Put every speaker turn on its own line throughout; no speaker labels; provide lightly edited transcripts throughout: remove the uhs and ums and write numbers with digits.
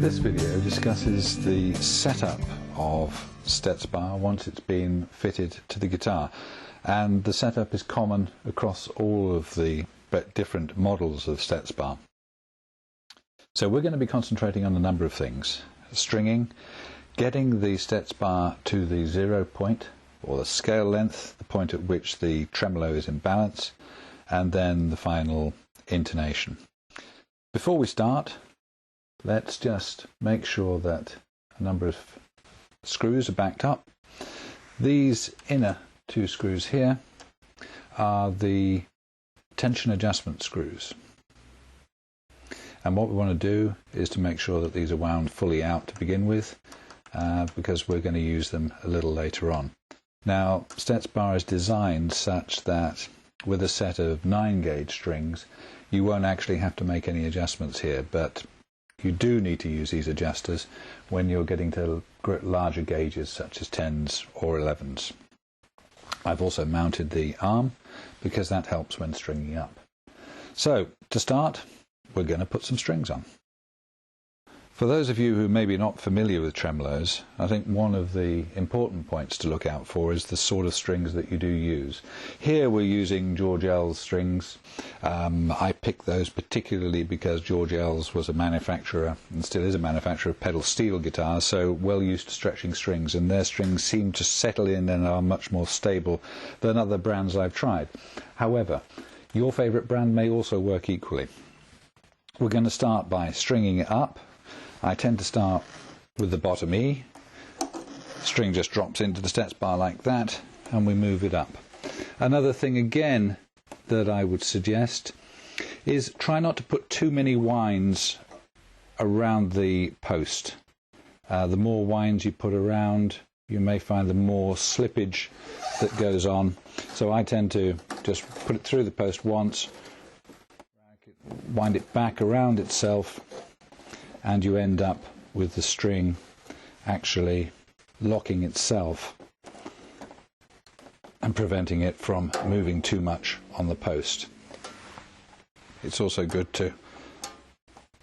This video discusses the setup of Stetsbar once it's been fitted to the guitar, and the setup is common across all of the different models of Stetsbar. So we're going to be concentrating on a number of things: stringing, getting the Stetsbar to the 0 point or the scale length, the point at which the tremolo is in balance, and then the final intonation. Before we start, let's just make sure that a number of screws are backed up. These inner two screws here are the tension adjustment screws. And what we want to do is to make sure that these are wound fully out to begin with, because we're going to use them a little later on. Now, Stetsbar is designed such that with a set of 9-gauge strings, you won't actually have to make any adjustments here, but you do need to use these adjusters when you're getting to larger gauges such as 10s or 11s. I've also mounted the arm because that helps when stringing up. So, to start, we're going to put some strings on. For those of you who may be not familiar with tremolos, I think one of the important points to look out for is the sort of strings that you do use. Here we're using George L's strings. I picked those particularly because George L's was a manufacturer, and still is a manufacturer, of pedal steel guitars, so well used to stretching strings, and their strings seem to settle in and are much more stable than other brands I've tried. However, your favourite brand may also work equally. We're going to start by stringing it up. I tend to start with the bottom E. String just drops into the Stetsbar like that, and we move it up. Another thing again that I would suggest is try not to put too many winds around the post. The more winds you put around, you may find the more slippage that goes on. So I tend to just put it through the post once, wind it back around itself, and you end up with the string actually locking itself and preventing it from moving too much on the post. It's also good to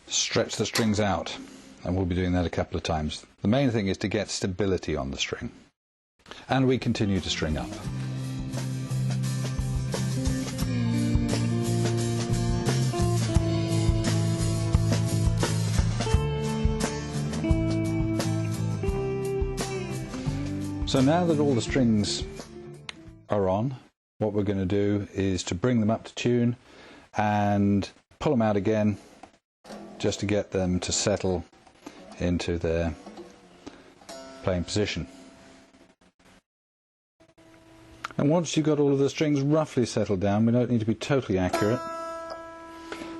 stretch the strings out, and we'll be doing that a couple of times. The main thing is to get stability on the string. And we continue to string up. So now that all the strings are on, what we're going to do is to bring them up to tune and pull them out again, just to get them to settle into their playing position. And once you've got all of the strings roughly settled down, we don't need to be totally accurate.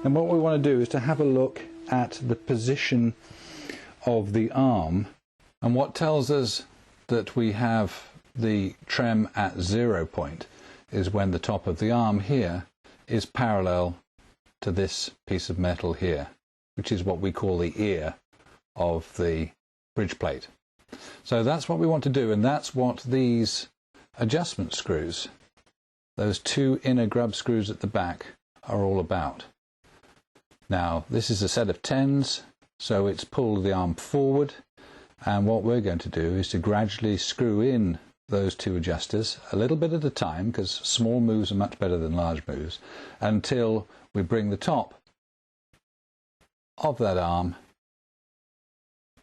And what we want to do is to have a look at the position of the arm, and what tells us that we have the trem at 0 point is when the top of the arm here is parallel to this piece of metal here, which is what we call the ear of the bridge plate. So that's what we want to do, and that's what these adjustment screws, those two inner grub screws at the back, are all about. Now, this is a set of 10s, so it's pulled the arm forward. And what we're going to do is to gradually screw in those two adjusters, a little bit at a time, because small moves are much better than large moves, until we bring the top of that arm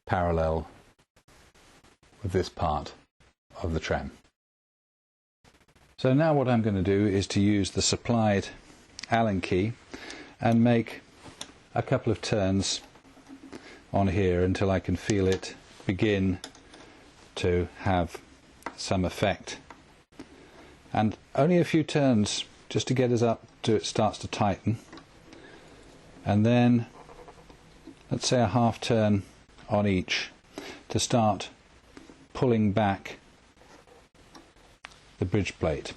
parallel with this part of the trem. So now what I'm going to do is to use the supplied Allen key and make a couple of turns on here until I can feel it begin to have some effect, and only a few turns just to get us up to it starts to tighten, and then let's say a half turn on each to start pulling back the bridge plate.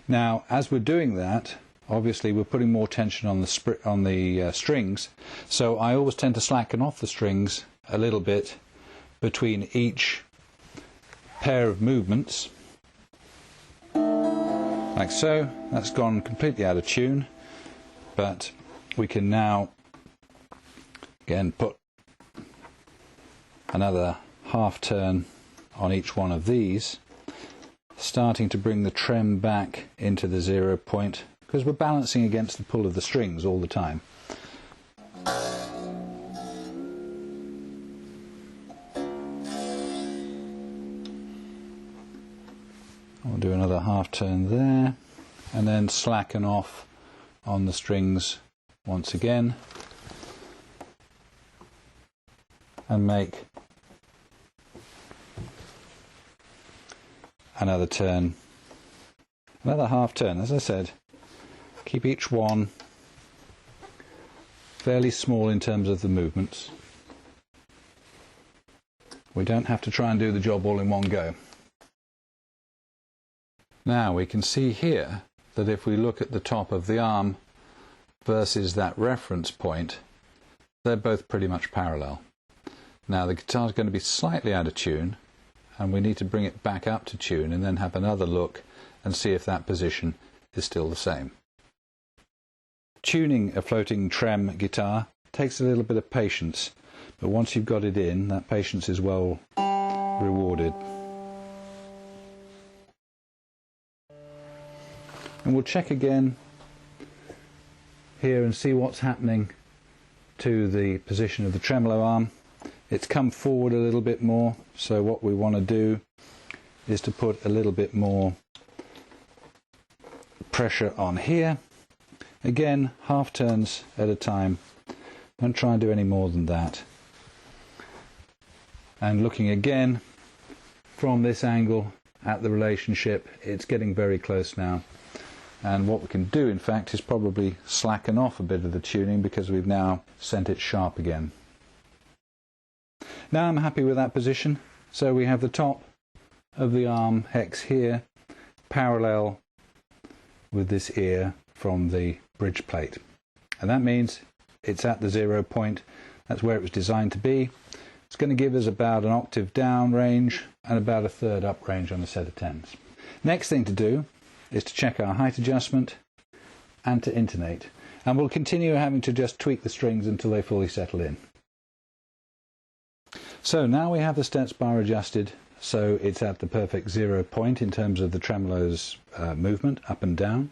Now, as we're doing that, obviously we're putting more tension on the strings, so I always tend to slacken off the strings a little bit between each pair of movements, like so. That's gone completely out of tune, but we can now again put another half turn on each one of these, starting to bring the trem back into the 0 point, because we're balancing against the pull of the strings all the time. We'll do another half turn there, and then slacken off on the strings once again, and make another turn, another half turn. As I said, keep each one fairly small in terms of the movements. We don't have to try and do the job all in one go. Now we can see here that if we look at the top of the arm versus that reference point, they're both pretty much parallel. Now the guitar is going to be slightly out of tune, and we need to bring it back up to tune and then have another look and see if that position is still the same. Tuning a floating trem guitar takes a little bit of patience, but once you've got it in, that patience is well rewarded. And we'll check again here and see what's happening to the position of the tremolo arm. It's come forward a little bit more, so what we want to do is to put a little bit more pressure on here. Again, half turns at a time. Don't try and do any more than that. And looking again from this angle at the relationship, it's getting very close now. And what we can do, in fact, is probably slacken off a bit of the tuning, because we've now sent it sharp again. Now I'm happy with that position. So we have the top of the arm hex here, parallel with this ear from the bridge plate. And that means it's at the 0 point. That's where it was designed to be. It's going to give us about an octave down range and about a third up range on a set of 10s. Next thing to do is to check our height adjustment and to intonate. And we'll continue having to just tweak the strings until they fully settle in. So now we have the Stetsbar adjusted, so it's at the perfect 0 point in terms of the tremolo's movement up and down.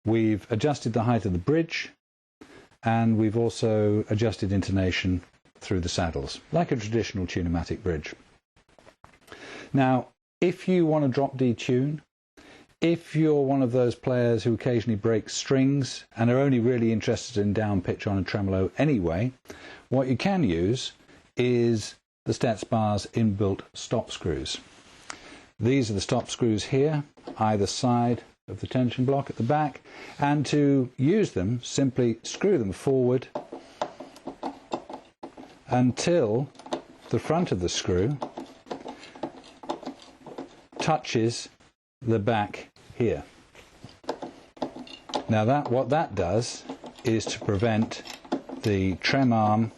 We've adjusted the height of the bridge, and we've also adjusted intonation through the saddles, like a traditional tunematic bridge. Now, if you want to drop detune, if you're one of those players who occasionally breaks strings and are only really interested in down pitch on a tremolo anyway, what you can use is the Stetsbar's inbuilt stop screws. These are the stop screws here, either side of the tension block at the back, and to use them, simply screw them forward until the front of the screw touches the back here. Now what that does is to prevent the trem arm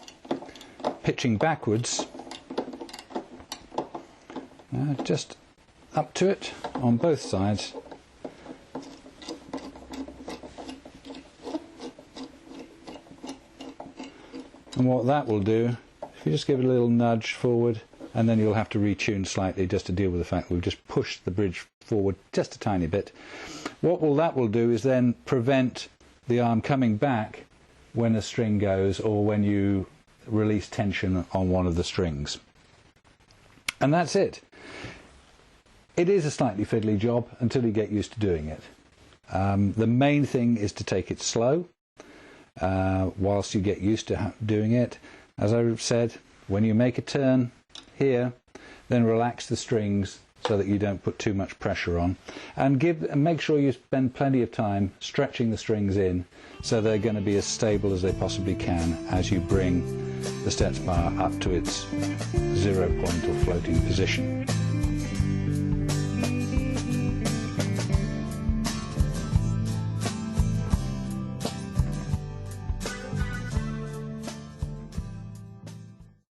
pitching backwards, just up to it on both sides. And what that will do, if you just give it a little nudge forward, and then you'll have to retune slightly just to deal with the fact that we've just pushed the bridge forward just a tiny bit. That will do is then prevent the arm coming back when a string goes, or when you release tension on one of the strings. And that's it. It is a slightly fiddly job until you get used to doing it. The main thing is to take it slow whilst you get used to doing it. As I said, when you make a turn here, then relax the strings so that you don't put too much pressure on, and make sure you spend plenty of time stretching the strings in so they're going to be as stable as they possibly can as you bring the Stetsbar up to its 0 point or floating position.